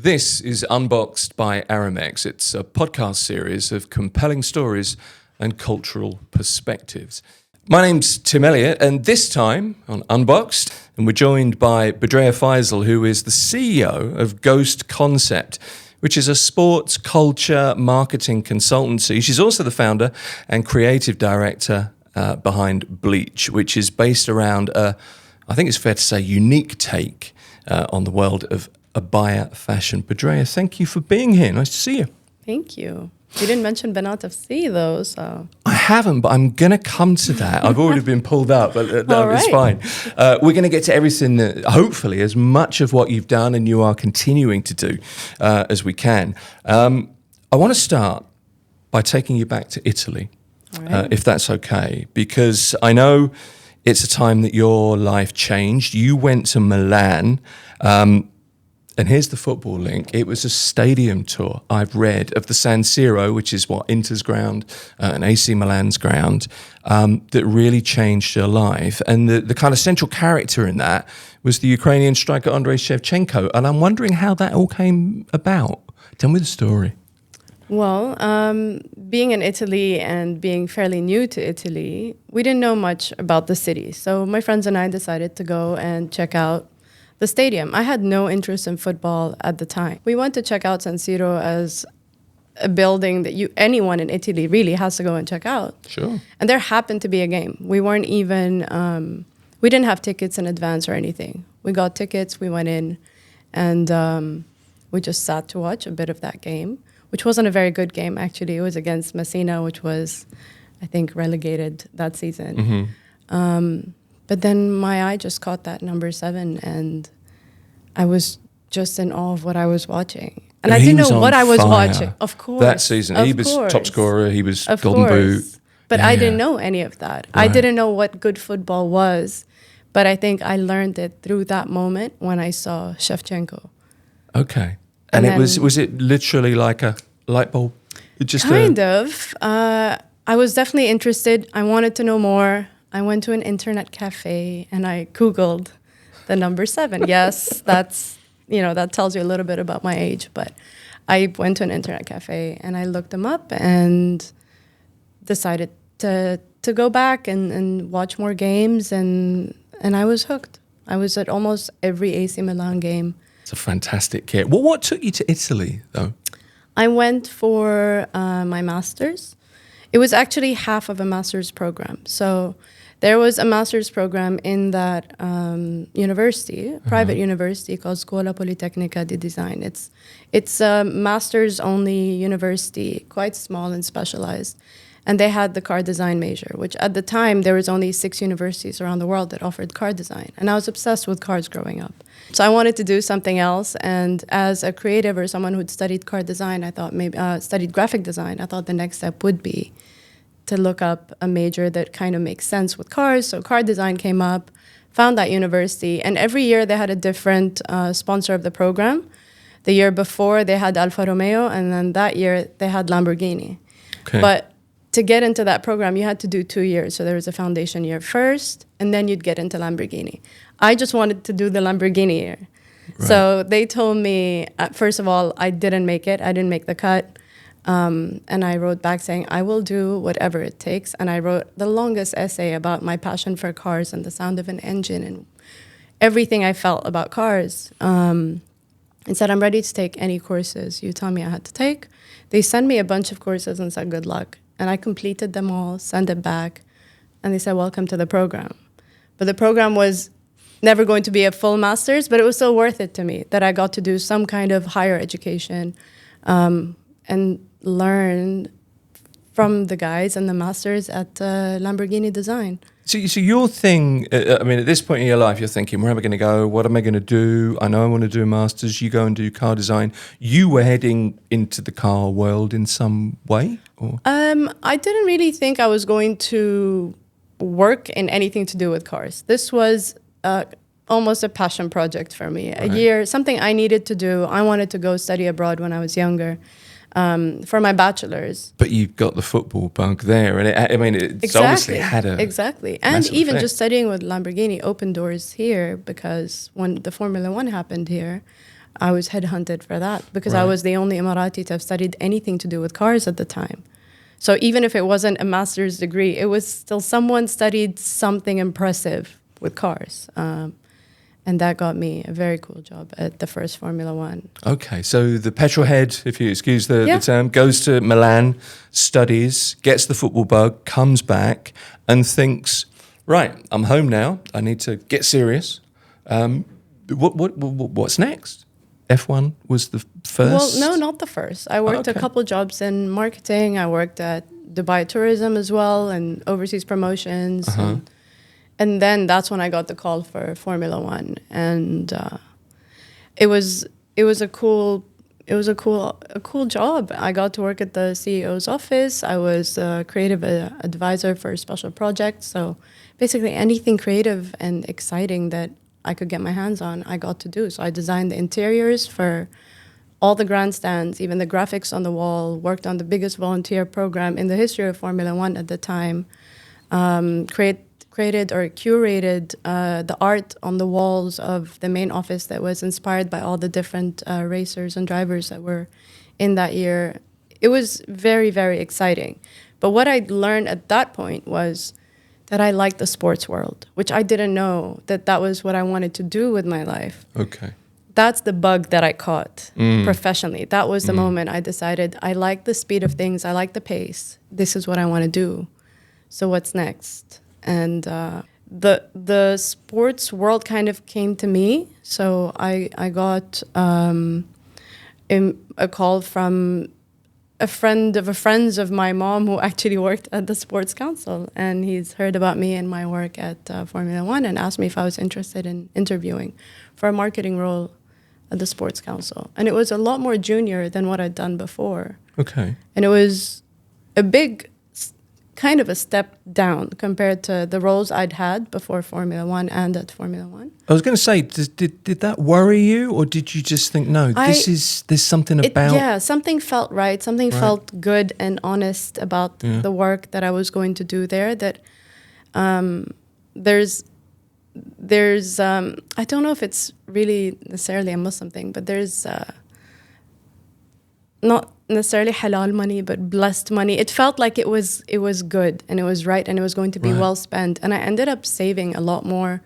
This is Unboxed by Aramex. It's a podcast series of compelling stories and cultural perspectives. My name's Tim Elliott, and this time on Unboxed, and we're joined by Budreya Faisal, who is the CEO of Ghost Concept, which is a sports culture marketing consultancy. She's also the founder and creative director behind Bleach, which is based around I think it's fair to say, unique take on the world of abaya fashion. Budreya, thank you for being here. Nice to see you. Thank you. You didn't mention Banaat FC though, so... I haven't, but I'm going to come to that. I've already been pulled up, but no, right. It's fine. We're going to get to everything, hopefully, as much of what you've done and you are continuing to do as we can. I want to start by taking you back to Italy, Right. if that's okay, because I know it's a time that your life changed. You went to Milan, and here's the football link. It was a stadium tour, I've read, of the San Siro, which is what Inter's ground and AC Milan's ground, that really changed your life. And the kind of central character in that was the Ukrainian striker Andrei Shevchenko. And I'm wondering how that all came about. Tell me the story. Well, being in Italy and being fairly new to Italy, we didn't know much about the city. So my friends and I decided to go and check out the stadium. I had no interest in football at the time. We went to check out San Siro as a building that anyone in Italy really has to go and check out. Sure. And there happened to be a game. We weren't even, we didn't have tickets in advance or anything. We got tickets, we went in, and we just sat to watch a bit of that game, which wasn't a very good game, actually. It was against Messina, which was, I think, relegated that season. Mm-hmm. But then my eye just caught that number 7, and I was just in awe of what I was watching. And I didn't know what I was watching. Of course. That season, he was top scorer, he was Golden Boot. But I didn't know any of that. Right. I didn't know what good football was. But I think I learned it through that moment when I saw Shevchenko. Okay. And it was it literally like a light bulb? Kind of. I was definitely interested. I wanted to know more. I went to an internet cafe and I Googled the number 7. Yes, that tells you a little bit about my age. But I went to an internet cafe and I looked them up and decided to go back and watch more games. And I was hooked. I was at almost every AC Milan game. It's a fantastic kit. Well, what took you to Italy, though? I went for my master's. It was actually half of a master's program. So there was a master's program in that university, private university called Scuola Politecnica di Design. It's a master's-only university, quite small and specialized. And they had the car design major, which at the time, there was only 6 universities around the world that offered car design. And I was obsessed with cars growing up. So I wanted to do something else. And as a creative or someone who'd studied car design, I thought maybe, studied graphic design, I thought the next step would be to look up a major that kind of makes sense with cars. So car design came up, found that university. And every year they had a different sponsor of the program. The year before they had Alfa Romeo, and then that year they had Lamborghini. Okay. But to get into that program, you had to do 2 years. So there was a foundation year first, and then you'd get into Lamborghini. I just wanted to do the Lamborghini year. Right. So they told me, first of all, I didn't make it. I didn't make the cut. And I wrote back saying, I will do whatever it takes. And I wrote the longest essay about my passion for cars and the sound of an engine and everything I felt about cars. And said, I'm ready to take any courses you tell me I had to take. They sent me a bunch of courses and said, good luck. And I completed them all, sent it back, and they said, welcome to the program. But the program was never going to be a full master's, but it was still worth it to me that I got to do some kind of higher education and learn from the guys and the masters at Lamborghini Design. So your thing, I mean, at this point in your life, you're thinking, where am I going to go? What am I going to do? I know I want to do a master's. You go and do car design. You were heading into the car world in some way? Or? I didn't really think I was going to work in anything to do with cars. This was almost a passion project for me. Right. A year, something I needed to do. I wanted to go study abroad when I was younger. For my bachelor's. But you've got the football bug there, and it's obviously had a and even effect. Just studying with Lamborghini opened doors here because when the Formula One happened here, I was headhunted for that because I Right. was the only Emirati to have studied anything to do with cars at the time. So even if it wasn't a master's degree, it was still someone studied something impressive with cars. And that got me a very cool job at the first Formula One. Okay, so the petrol head, if you excuse the Yeah. term, goes to Milan, studies, gets the football bug, comes back, and thinks, right, I'm home now. I need to get serious. What's next? F1 was the first. Well, no, not the first. I worked a couple jobs in marketing. I worked at Dubai Tourism as well and overseas promotions. And then that's when I got the call for Formula One, and it was a cool job. I got to work at the CEO's office. I was a creative advisor for special projects. So basically anything creative and exciting that I could get my hands on, I got to do. So I designed the interiors for all the grandstands, even the graphics on the wall, worked on the biggest volunteer program in the history of Formula One at the time, created or curated the art on the walls of the main office that was inspired by all the different racers and drivers that were in that year. It was very, very exciting. But what I learned at that point was that I liked the sports world, which I didn't know that was what I wanted to do with my life. Okay. That's the bug that I caught professionally. That was the moment I decided I like the speed of things. I like the pace. This is what I want to do. So what's next? And the sports world kind of came to me. So I got a call from a friend of a friend of my mom who actually worked at the Sports Council. And he's heard about me and my work at Formula One and asked me if I was interested in interviewing for a marketing role at the Sports Council. And it was a lot more junior than what I'd done before. Okay. And it was a big kind of a step down compared to the roles I'd had before Formula One and at Formula One. I was going to say, did that worry you, or did you just think, no, there's something about... Yeah, something felt right. Something felt good and honest about the work that I was going to do there. That there's I don't know if it's really necessarily a Muslim thing, but there's not necessarily halal money, but blessed money. It felt like it was good and it was right and it was going to be well spent. And I ended up saving a lot more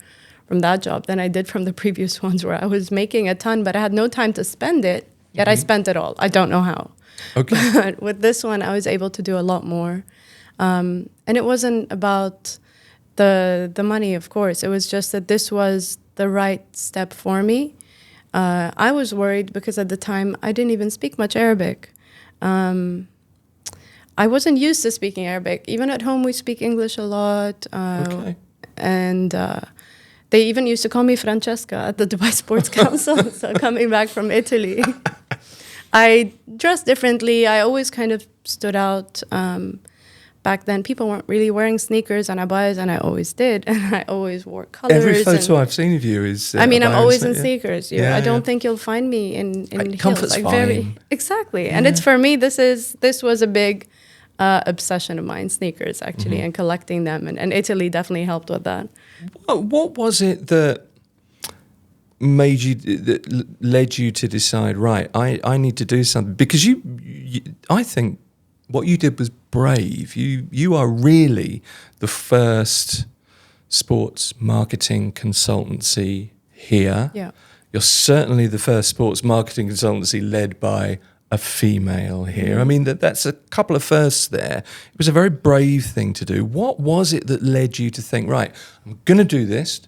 from that job than I did from the previous ones, where I was making a ton, but I had no time to spend it. Yet I spent it all. I don't know how. Okay. But with this one, I was able to do a lot more. And it wasn't about the money, of course. It was just that this was the right step for me. I was worried because at the time I didn't even speak much Arabic. I wasn't used to speaking Arabic. Even at home, we speak English a lot. And they even used to call me Francesca at the Dubai Sports Council. So coming back from Italy, I dressed differently. I always kind of stood out. Back then, people weren't really wearing sneakers and abayas, and I always did. And I always wore colors. Every photo I've seen of you is... I mean, I'm always in yeah. sneakers. I don't think you'll find me in heels. Comfort's fine. Exactly. Yeah. And it's, for me, this was a big obsession of mine, sneakers, actually, and collecting them. And Italy definitely helped with that. What was it that that led you to decide, right, I need to do something? Because you I think what you did was brave. You are really the first sports marketing consultancy here. Yeah. You're certainly the first sports marketing consultancy led by a female here. I mean, that's a couple of firsts there. It was a very brave thing to do. What was it that led you to think, right, I'm going to do this?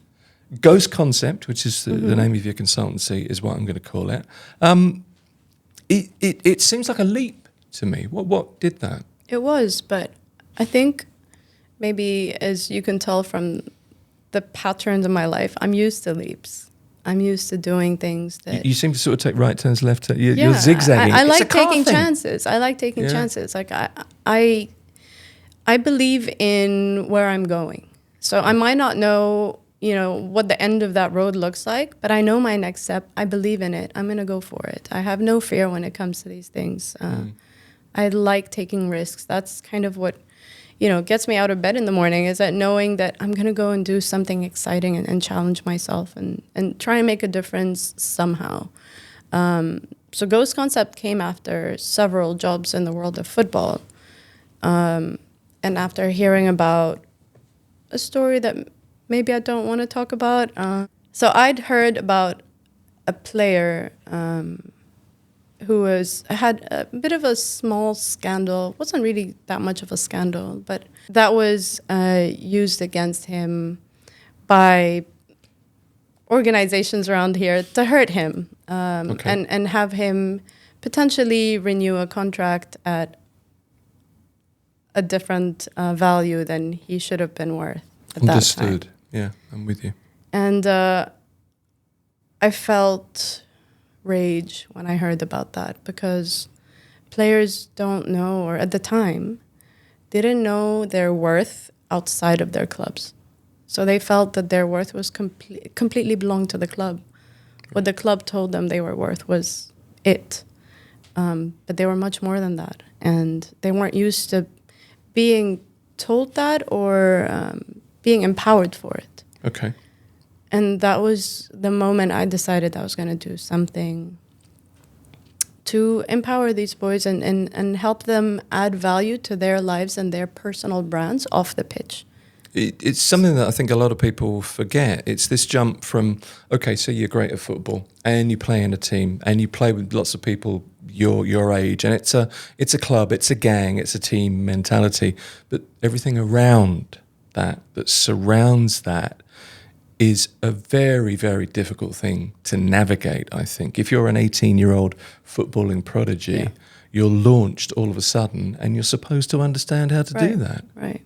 Ghost Concept, which is the name of your consultancy, is what I'm going to call it. It seems like a leap to me. What did that? It was, but I think maybe, as you can tell from the patterns of my life, I'm used to leaps. I'm used to doing things that... You seem to sort of take right turns, left turns. You're zigzagging. I like taking chances. I like taking chances. Like I believe in where I'm going. So I might not know, what the end of that road looks like, but I know my next step. I believe in it. I'm going to go for it. I have no fear when it comes to these things. I like taking risks. That's kind of what, gets me out of bed in the morning, is that knowing that I'm going to go and do something exciting and challenge myself and try and make a difference somehow. So Ghost Concept came after several jobs in the world of football. And after hearing about a story that maybe I don't want to talk about. So I'd heard about a player who had a bit of a small scandal. Wasn't really that much of a scandal, but that was used against him by organizations around here to hurt him and have him potentially renew a contract at a different value than he should have been worth at Understood. that time. Yeah, I'm with you. And I felt rage when I heard about that, because players don't know, or at the time, didn't know their worth outside of their clubs. So they felt that their worth was completely belonged to the club. What the club told them they were worth was it. But they were much more than that. And they weren't used to being told that or being empowered for it. Okay. And that was the moment I decided I was going to do something to empower these boys and help them add value to their lives and their personal brands off the pitch. It's something that I think a lot of people forget. It's this jump from, okay, so you're great at football and you play in a team and you play with lots of people your age, and it's a club, it's a gang, it's a team mentality. But everything around that surrounds that is a very, very difficult thing to navigate, I think. If you're an 18-year-old footballing prodigy, you're launched all of a sudden and you're supposed to understand how to do that. Right.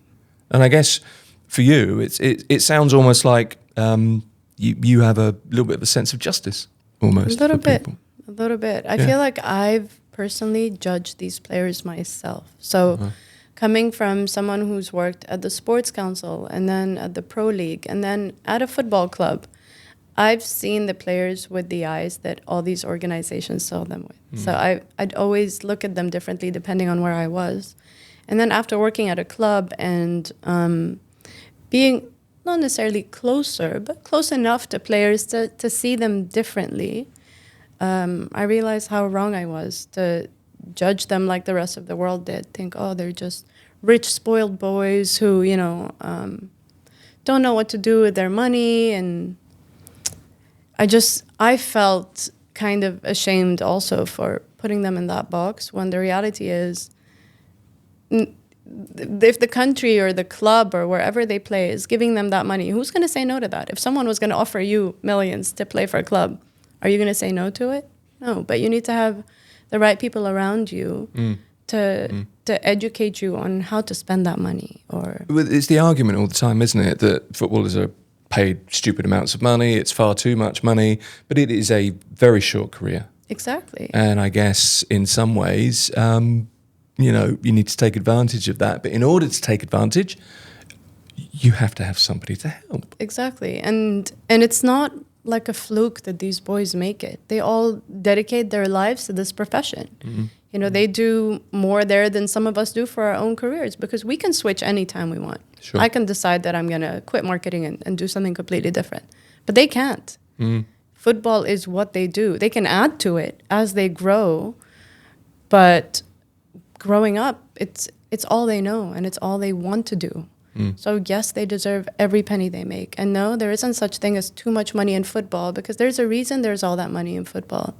And I guess for you, it sounds almost like you have a little bit of a sense of justice, almost. A little bit. I feel like I've personally judged these players myself. So coming from someone who's worked at the Sports Council and then at the Pro League and then at a football club, I've seen the players with the eyes that all these organizations saw them with. So I'd always look at them differently depending on where I was. And then after working at a club and being not necessarily closer, but close enough to players to see them differently, I realized how wrong I was to judge them like the rest of the world did. Think, oh, they're just rich, spoiled boys who, don't know what to do with their money. And I felt kind of ashamed also for putting them in that box, when the reality is, if the country or the club or wherever they play is giving them that money, who's going to say no to that? If someone was going to offer you millions to play for a club, are you going to say no to it? No, but you need to have the right people around you to educate you on how to spend that money. Or it's the argument all the time, isn't it, that footballers are paid stupid amounts of money, it's far too much money, but it is a very short career. Exactly. And I guess in some ways, you need to take advantage of that. But in order to take advantage, you have to have somebody to help. Exactly. And it's not like a fluke that these boys make it. They all dedicate their lives to this profession. Mm-hmm. They do more there than some of us do for our own careers, because we can switch anytime we want. Sure. I can decide that I'm going to quit marketing and do something completely different. But they can't. Football is what they do. They can add to it as they grow, but growing up, it's all they know and it's all they want to do. So yes, they deserve every penny they make. And no, there isn't such thing as too much money in football, because there's a reason there's all that money in football.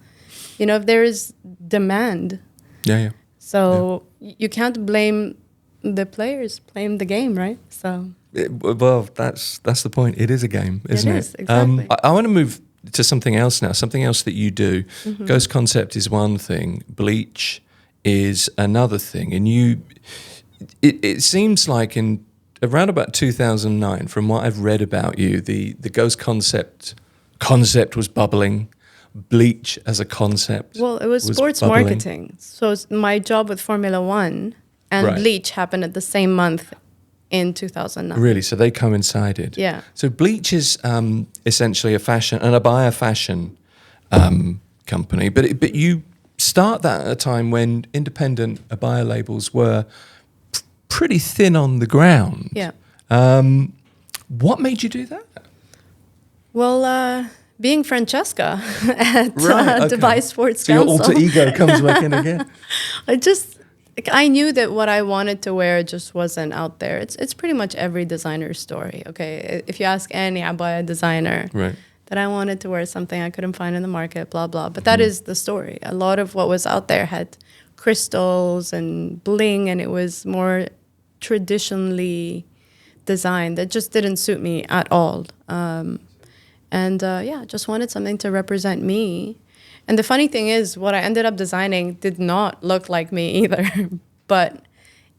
If there is demand. Yeah. So you can't blame the players, blame the game, right? So that's the point. It is a game, isn't it? It is, exactly. I want to move to something else now, something else that you do. Ghost Concept is one thing, Bleach is another thing. And it seems like in around about 2009, from what I've read about you, the Ghost concept was bubbling. Bleach as a concept. Well, it was sports bubbling. marketing. So my job with Formula One and Right. Bleach happened at the same month in 2009. Really? So they coincided? Yeah. So Bleach is essentially a fashion, and a buyer fashion company. But you start that at a time when independent buyer labels were pretty thin on the ground. Yeah. What made you do that? Well, being Francesca at Right, okay. Dubai Sports So your Council. alter ego comes back in again. I knew that what I wanted to wear just wasn't out there. It's pretty much every designer's story. Okay, if you ask any abaya designer, Right. that I wanted to wear something I couldn't find in the market, blah blah. But that is the story. A lot of what was out there had crystals and bling, and it was more traditionally designed. That just didn't suit me at all. Just wanted something to represent me. And the funny thing is, what I ended up designing did not look like me either, but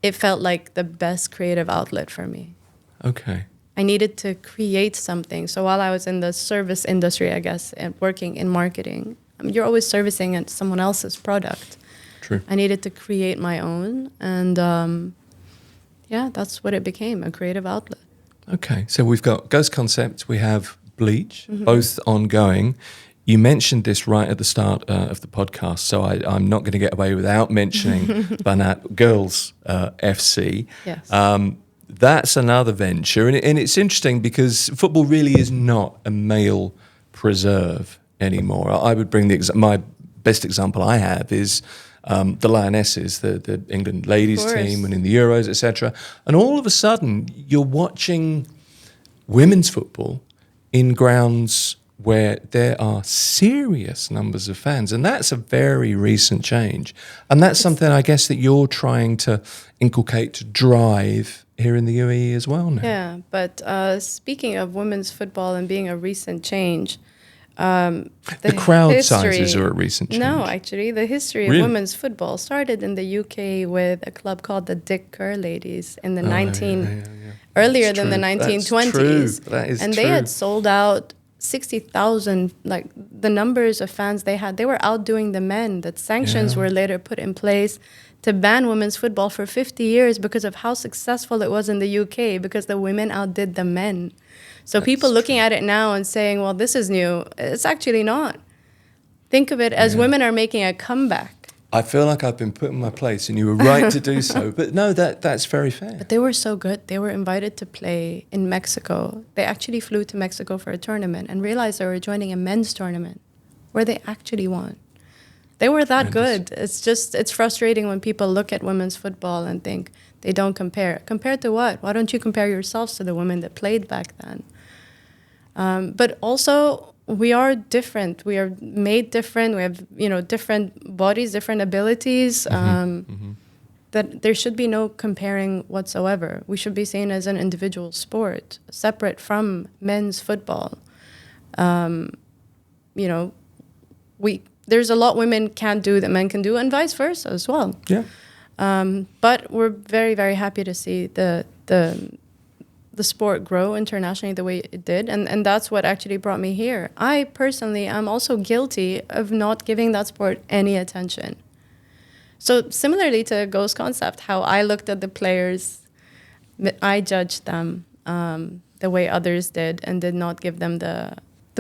it felt like the best creative outlet for me. Okay. I needed to create something. So while I was in the service industry, I guess, and working in marketing, you're always servicing someone else's product. True. I needed to create my own. And that's what it became, a creative outlet. Okay. So we've got Ghost Concept, we have Bleach, both ongoing. You mentioned this right at the start of the podcast, so I'm not going to get away without mentioning Banaat Girls FC. Yes. That's another venture, and it's interesting because football really is not a male preserve anymore. I would bring my best example I have is the Lionesses, the England ladies team winning the Euros, etc. And all of a sudden, you're watching women's football in grounds where there are serious numbers of fans. And that's a very recent change. And that's something I guess that you're trying to inculcate, to drive here in the UAE as well now. Yeah, but speaking of women's football and being a recent change, the crowd sizes are a recent change. No, actually, the history of women's football started in the UK with a club called the Dick Kerr Ladies in the earlier than the 1920s. That is and true. They had sold out 60,000, like the numbers of fans they had. They were outdoing the men. That sanctions were later put in place to ban women's football for 50 years because of how successful it was in the UK, because the women outdid the men. So people looking at it now and saying, well, this is new, it's actually not. Think of it as women are making a comeback. I feel like I've been put in my place, and you were right to do so. But no, that's very fair. But they were so good. They were invited to play in Mexico. They actually flew to Mexico for a tournament and realized they were joining a men's tournament where they actually won. They were that good. It's frustrating when people look at women's football and think they don't compare. Compared to what? Why don't you compare yourselves to the women that played back then? But also, we are different. We are made different. We have, different bodies, different abilities. That there should be no comparing whatsoever. We should be seen as an individual sport, separate from men's football. There's a lot women can't do that men can do, and vice versa as well. Yeah. But we're very, very happy to see the sport grow internationally the way it did. And that's what actually brought me here. I personally am also guilty of not giving that sport any attention. So similarly to Ghost Concept, how I looked at the players, I judged them the way others did and did not give them the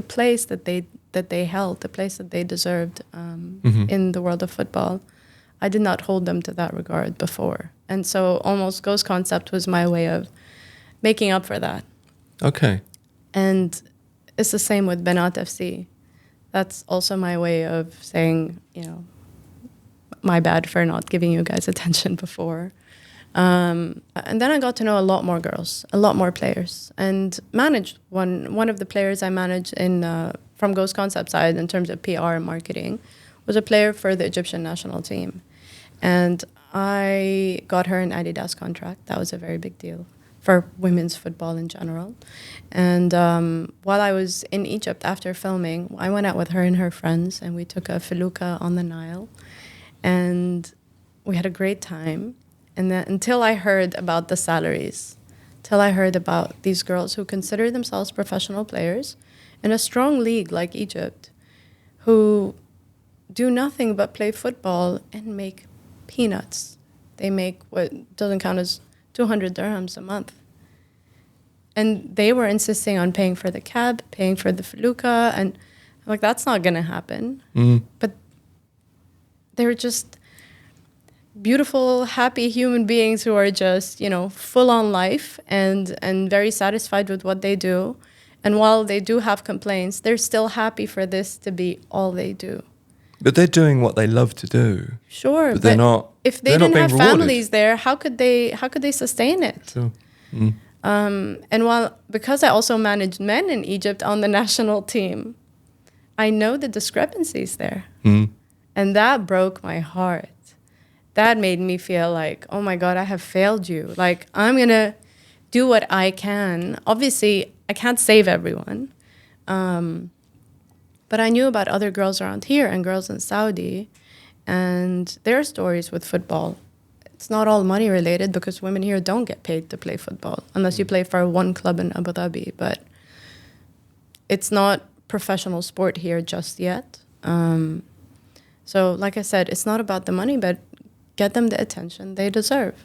place that they held, the place that they deserved in the world of football. I did not hold them to that regard before. And so almost Ghost Concept was my way of making up for that. Okay. And it's the same with Banaat FC. That's also my way of saying, my bad for not giving you guys attention before. And then I got to know a lot more girls, a lot more players, and managed one of the players I managed from Ghost Concept side in terms of PR and marketing was a player for the Egyptian national team. And I got her an Adidas contract. That was a very big deal for women's football in general. And while I was in Egypt after filming, I went out with her and her friends, and we took a felucca on the Nile. And we had a great time. And then until I heard about the salaries, till I heard about these girls who consider themselves professional players in a strong league like Egypt, who do nothing but play football and make peanuts. They make what doesn't count as 200 dirhams a month. And they were insisting on paying for the cab, paying for the felucca, and I'm like, that's not going to happen. But they were just beautiful, happy human beings who are just, full on life and very satisfied with what they do. And while they do have complaints, they're still happy for this to be all they do. But they're doing what they love to do. Sure, but they're not. If they they're didn't not have being rewarded. families there, how could they sustain it? Sure. And because I also managed men in Egypt on the national team, I know the discrepancies there. And that broke my heart. That made me feel like, oh my God, I have failed you. Like, I'm going to do what I can. Obviously, I can't save everyone. But I knew about other girls around here and girls in Saudi and their stories with football. It's not all money related because women here don't get paid to play football unless you play for one club in Abu Dhabi. But it's not professional sport here just yet. So like I said, it's not about the money, but get them the attention they deserve.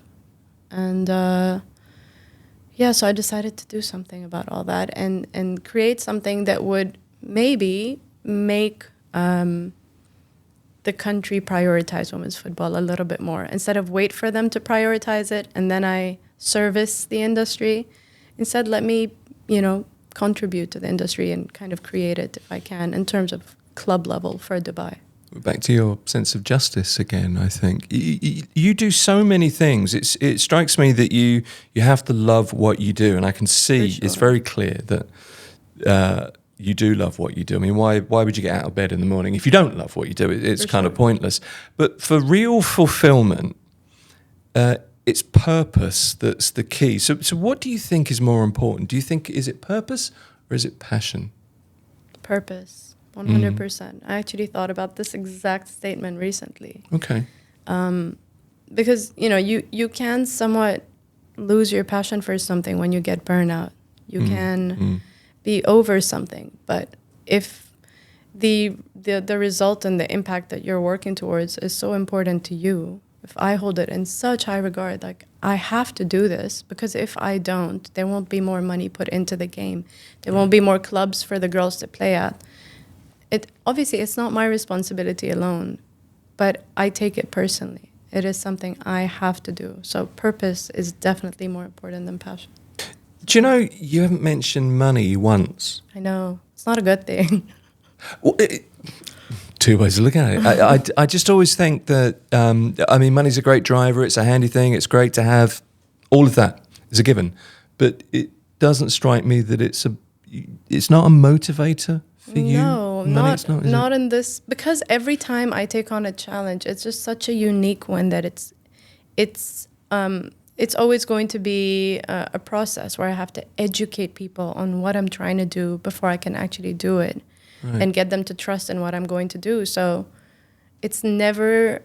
And so I decided to do something about all that and create something that would maybe make the country prioritize women's football a little bit more. Instead of wait for them to prioritize it and then I service the industry, instead let me, contribute to the industry and kind of create it if I can in terms of club level for Dubai. Back to your sense of justice again, I think. You do so many things. It strikes me that you have to love what you do, and I can see it's very clear that you do love what you do. I mean, why would you get out of bed in the morning if you don't love what you do? It's kind of pointless. But for real fulfillment, it's purpose that's the key. So what do you think is more important? Do you think, is it purpose or is it passion? Purpose, 100%. I actually thought about this exact statement recently. Okay. Because, you can somewhat lose your passion for something when you get burnout. You can be over something. But if the result and the impact that you're working towards is so important to you, if I hold it in such high regard, like I have to do this because if I don't, there won't be more money put into the game. There won't be more clubs for the girls to play at. Obviously, it's not my responsibility alone, but I take it personally. It is something I have to do. So purpose is definitely more important than passion. Do you know, you haven't mentioned money once. I know. It's not a good thing. Well, two ways of looking at it. I just always think that, money's a great driver. It's a handy thing. It's great to have. All of that is a given. But it doesn't strike me that it's not a motivator for you. No, not in this. Because every time I take on a challenge, it's just such a unique one that it's always going to be a process where I have to educate people on what I'm trying to do before I can actually do it. Right. And get them to trust in what I'm going to do. So it's never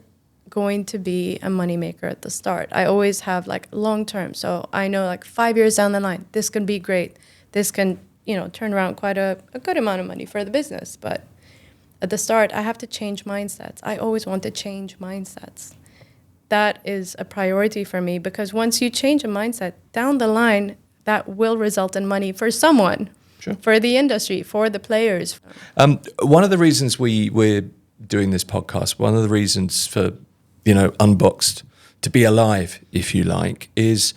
going to be a moneymaker at the start. I always have like long term. So I know like 5 years down the line, this can be great. This can, turn around quite a good amount of money for the business. But at the start, I have to change mindsets. I always want to change mindsets. That is a priority for me because once you change a mindset down the line, that will result in money for someone. Sure. For the industry, for the players. One of the reasons we're doing this podcast, one of the reasons for, Unboxed to be alive, if you like, is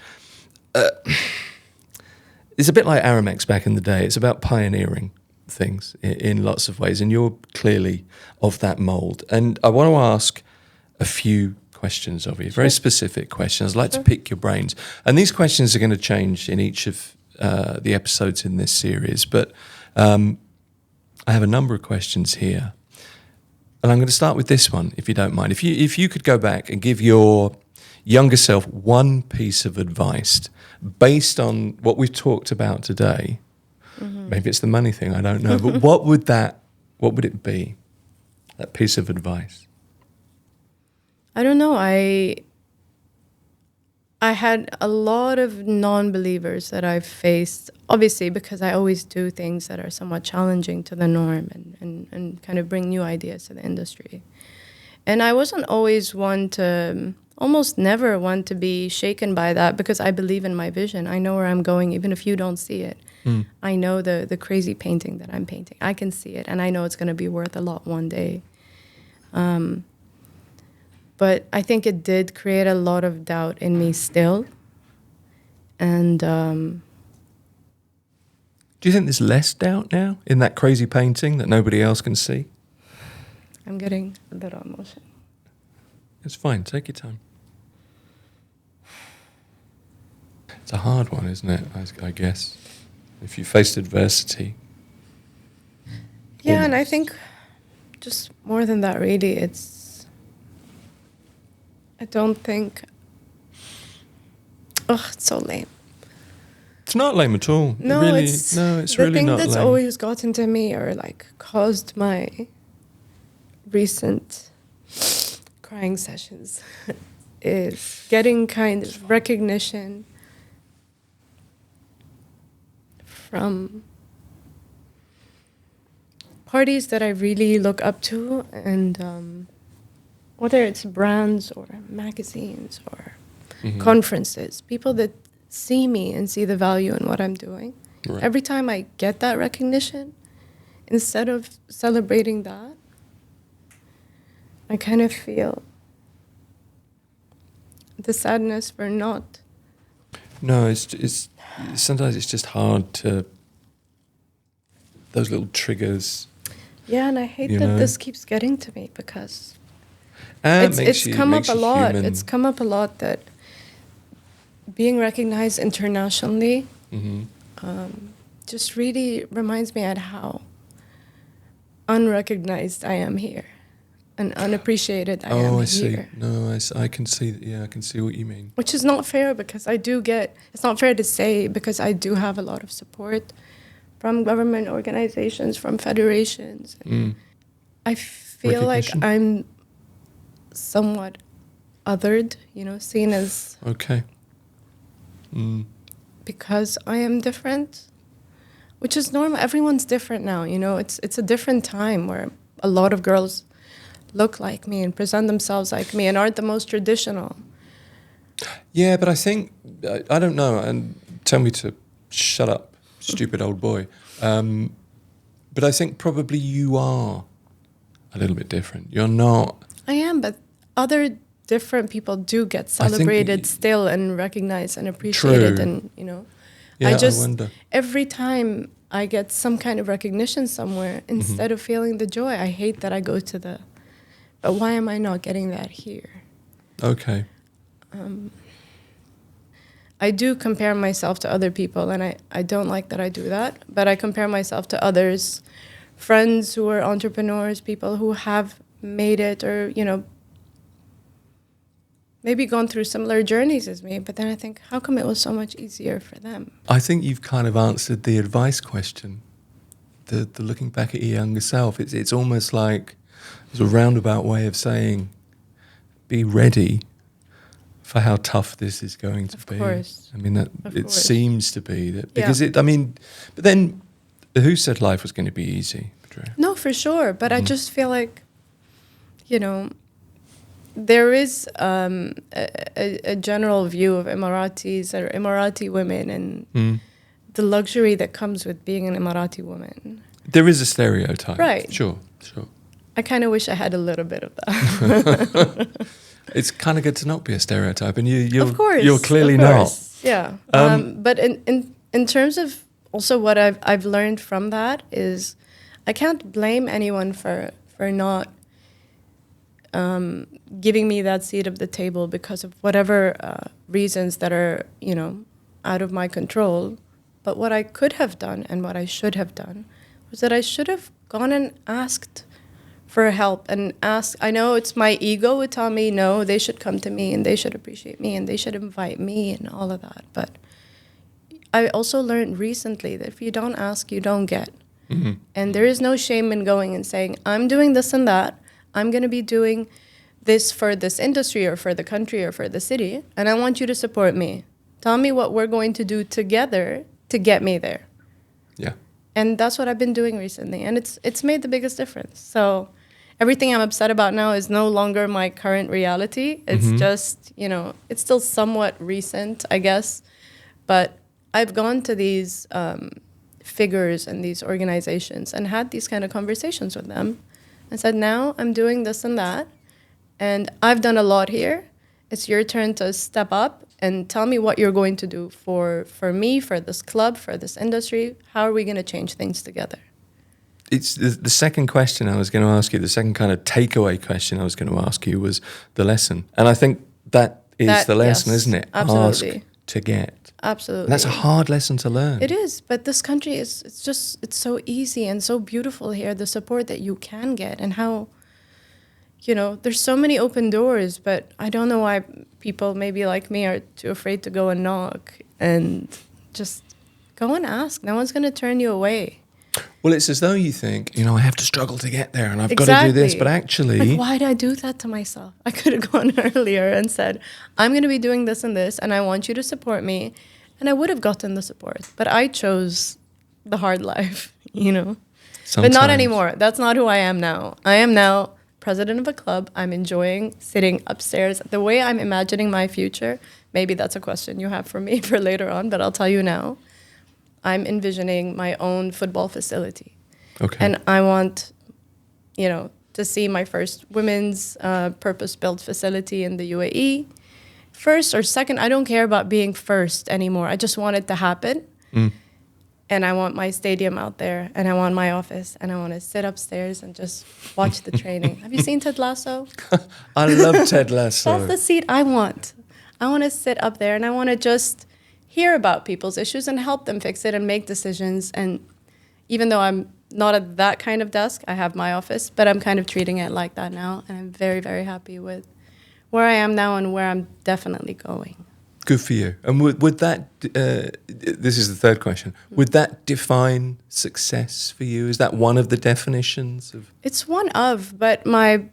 it's a bit like Aramex back in the day. It's about pioneering things in lots of ways, and you're clearly of that mold. And I want to ask a few questions of you, very specific questions. I'd like to pick your brains. And these questions are going to change in each of the episodes in this series, but I have a number of questions here, and I'm going to start with this one, if you don't mind. If you could go back and give your younger self one piece of advice based on what we've talked about today, maybe it's the money thing, I don't know, but what would it be? That piece of advice. I don't know. I had a lot of non-believers that I've faced, obviously, because I always do things that are somewhat challenging to the norm and kind of bring new ideas to the industry. And I wasn't always almost never one to be shaken by that because I believe in my vision. I know where I'm going, even if you don't see it. I know the crazy painting that I'm painting. I can see it, and I know it's going to be worth a lot one day. But I think it did create a lot of doubt in me still. And Do you think there's less doubt now in that crazy painting that nobody else can see? I'm getting a little emotional. It's fine. Take your time. It's a hard one, isn't it? I guess. If you faced adversity. Yeah, and I think just more than that, really, I don't think... Ugh, it's so lame. It's not lame at all. No, really, it's really the thing not that's lame. always gotten to me or like caused my recent crying sessions is getting kind of recognition from parties that I really look up to, and whether it's brands or magazines or conferences, people that see me and see the value in what I'm doing. Right. Every time I get that recognition, instead of celebrating that, I kind of feel the sadness for not. No, it's sometimes it's just hard to, those little triggers. Yeah, and I hate You that know? this keeps getting to me because It it's come up makes a you lot. human. It's come up a lot that being recognized internationally just really reminds me at how unrecognized I am here and unappreciated I am here. Oh, I see. No, I can see. Yeah, I can see what you mean. Which is not fair because I do get, it's not fair to say because I do have a lot of support from government organizations, from federations. I feel like Recognition? I'm somewhat othered, seen as Okay. because I am different, which is normal. Everyone's different now, it's a different time where a lot of girls look like me and present themselves like me and aren't the most traditional. Yeah, but I think I don't know. And tell me to shut up, stupid old boy. But I think probably you are a little bit different. You're not. I am, but other different people do get celebrated still and recognized and appreciated. True. And, Yeah, I wonder. every time I get some kind of recognition somewhere, instead of feeling the joy, I hate that I go to but why am I not getting that here? Okay. I do compare myself to other people, and I don't like that I do that, but I compare myself to others, friends who are entrepreneurs, people who have made it or, maybe gone through similar journeys as me, but then I think, how come it was so much easier for them? I think you've kind of answered the advice question. The looking back at your younger self. It's almost like it's a roundabout way of saying, be ready for how tough this is going to be. Of course. I mean, that Of it course. seems to be that because Yeah. but then who said life was going to be easy, Budreya? No, for sure. But I just feel like, there is a general view of Emiratis or Emirati women and the luxury that comes with being an Emirati woman. There is a stereotype. Right. Sure. I kind of wish I had a little bit of that. It's kind of good to not be a stereotype, and Of course. you're clearly of not. course, yeah. But in terms of also what I've learned from that is I can't blame anyone for not giving me that seat of the table because of whatever reasons that are, out of my control. But what I could have done and what I should have done was that I should have gone and asked for help and asked. I know it's my ego would tell me, no, they should come to me and they should appreciate me and they should invite me and all of that. But I also learned recently that if you don't ask, you don't get. And there is no shame in going and saying, I'm doing this and that. I'm going to be doing this for this industry or for the country or for the city, and I want you to support me. Tell me what we're going to do together to get me there. Yeah. And that's what I've been doing recently, and it's made the biggest difference. So everything I'm upset about now is no longer my current reality. It's just, it's still somewhat recent, I guess. But I've gone to these figures and these organizations and had these kind of conversations with them and said, now I'm doing this and that, and I've done a lot here. It's your turn to step up and tell me what you're going to do for me, for this club, for this industry. How are we going to change things together? It's the second question I was going to ask you, the second kind of takeaway question I was going to ask you was the lesson. And I think that is the lesson, yes, isn't it? absolutely. Ask to get. Absolutely. And that's a hard lesson to learn. It is, but this country it's so easy and so beautiful here, the support that you can get, and how, there's so many open doors, but I don't know why people maybe like me are too afraid to go and knock, and just go and ask. No one's going to turn you away. Well, it's as though you think, I have to struggle to get there and I've got to do this, but actually... Like, why did I do that to myself? I could have gone earlier and said, I'm going to be doing this and this, and I want you to support me. And I would have gotten the support. But I chose the hard life, Sometimes. But not anymore. That's not who I am now. I am now president of a club. I'm enjoying sitting upstairs. The way I'm imagining my future, maybe that's a question you have for me for later on, but I'll tell you now. I'm envisioning my own football facility. Okay. And I want, to see my first women's purpose-built facility in the UAE. First or second, I don't care about being first anymore. I just want it to happen. And I want my stadium out there, and I want my office, and I want to sit upstairs and just watch the training. Have you seen Ted Lasso? I love Ted Lasso. That's the seat I want. I want to sit up there, and I want to just hear about people's issues and help them fix it and make decisions. And even though I'm not at that kind of desk, I have my office, but I'm kind of treating it like that now. And I'm very, very happy with where I am now and where I'm definitely going. Good for you. And would that, this is the third question, would that define success for you? Is that one of the definitions of? It's one of, but my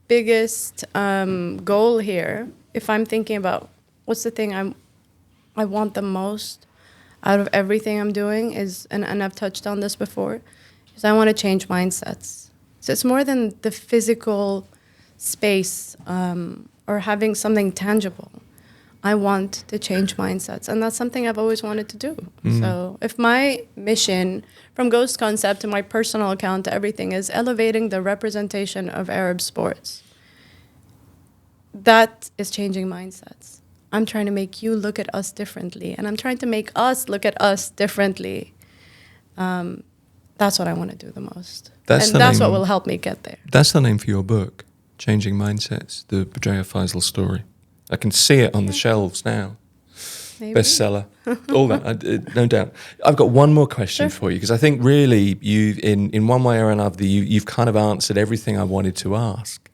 biggest goal here, if I'm thinking about what's the thing I want the most out of everything I'm doing is, and I've touched on this before, is I want to change mindsets. So it's more than the physical space or having something tangible. I want to change mindsets, and that's something I've always wanted to do. So if my mission from Ghost Concept to my personal account to everything is elevating the representation of Arab sports, that is changing mindsets. I'm trying to make you look at us differently, and I'm trying to make us look at us differently. That's what I want to do the most. That's what will help me get there. That's the name for your book, Changing Mindsets, the Budreya Faisal story. I can see it on the shelves now. Maybe. Bestseller, all that, no doubt. I've got one more question for you, because I think really you, in one way or another, you've kind of answered everything I wanted to ask.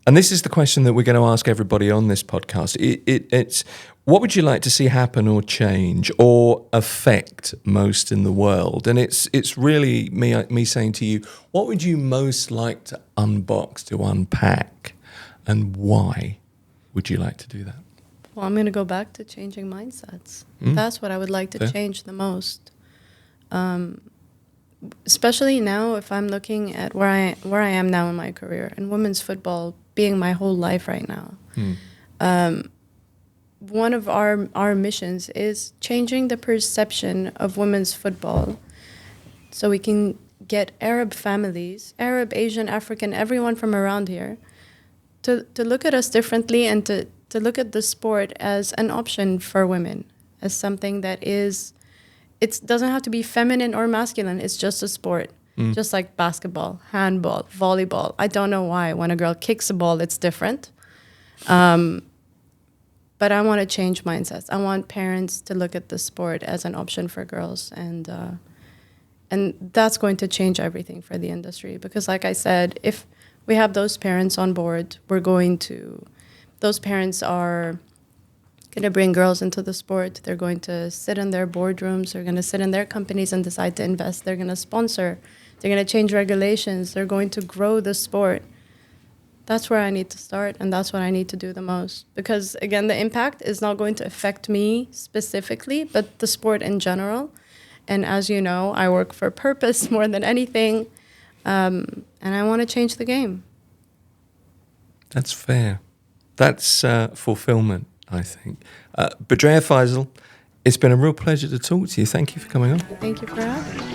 And this is the question that we're going to ask everybody on this podcast. It's what would you like to see happen or change or affect most in the world? And it's really me saying to you, what would you most like to unbox, to unpack, and why would you like to do that? Well, I'm going to go back to changing mindsets. That's what I would like to change the most. Especially now, if I'm looking at where I am now in my career, and women's football being my whole life right now. One of our missions is changing the perception of women's football so we can get Arab families, Arab, Asian, African, everyone from around here, to look at us differently and to look at the sport as an option for women, as something that is, it doesn't have to be feminine or masculine, it's just a sport. Just like basketball, handball, volleyball. I don't know why. When a girl kicks a ball, it's different. But I want to change mindsets. I want parents to look at the sport as an option for girls. And that's going to change everything for the industry. Because like I said, if we have those parents on board, those parents are going to bring girls into the sport. They're going to sit in their boardrooms. They're going to sit in their companies and decide to invest. They're going to sponsor. They're going to change regulations. They're going to grow the sport. That's where I need to start, and that's what I need to do the most. Because, again, the impact is not going to affect me specifically, but the sport in general. And as you know, I work for purpose more than anything, and I want to change the game. That's fair. That's fulfillment, I think. Budreya Faisal, it's been a real pleasure to talk to you. Thank you for coming on. Thank you for having me.